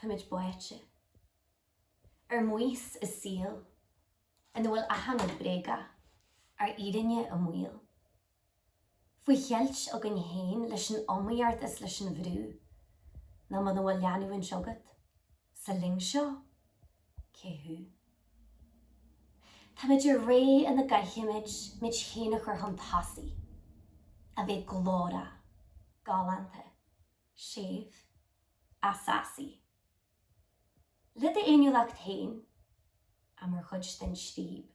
Táid buaite. Muois is síl, an bhfuil ahanad bréga, irinne a muil. Faoi Cheilt a gan héin leis an omíart is leis an bhrú, na man bhfuil leanú an siogad, sa ling seo, céthú. Táid ré in na gaithimid mid chéanach ar an tasí, a bheith glóra, galanta, séf, a sasí. Lid a éoniúlacht hain, amar chud den stíb,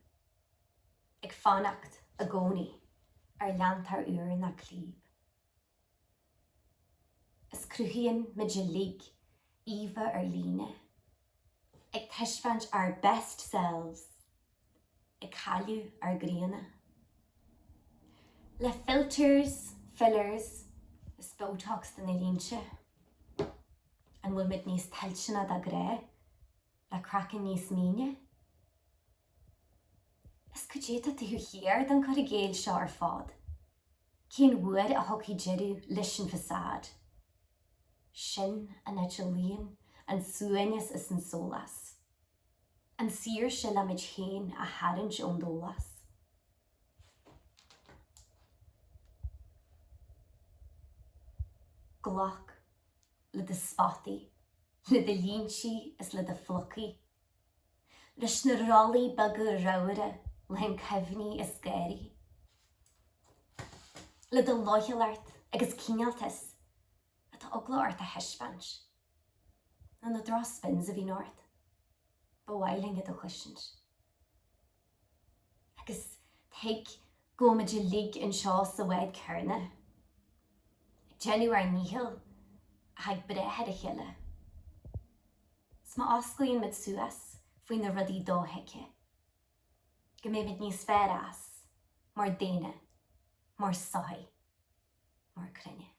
ag fannacht a gcónaí ar leantar uair na clíb. Is cruthíonn mid a líg Eva ar líne, ag teisfint ar best selves, ag chailú ar gríana. Le filters, fillers, is Botox den na línse, an bhfuil mid níos tiltena da gré, le crackan níos míne. Is cudéta tú chéar den chur a géil seo ar fád. Cén bhuair a thugthaí jeirú leis an fasád. Sin an eidilíon an suainnes is an solas. An siar se le mid chéin a hairint ón dólas. Gloch le de spotty, le de líntí is le de flucky. Leis na rollaí bagu rauire le an cefhní is scary. Le de loighilart agus cínealtas a tá ogla ort a heisbans. Na na drospins a bhí nort, bhailing a chuisint. Agus teig gomid a lig an seo sa wed cerne. Genú ar níhil a haig brehead a chiile. Sma oscaíonn mid suas faoin na rudí dótheice. Go mé mid níos fear as, mar déine, mar sothai, mar crinne.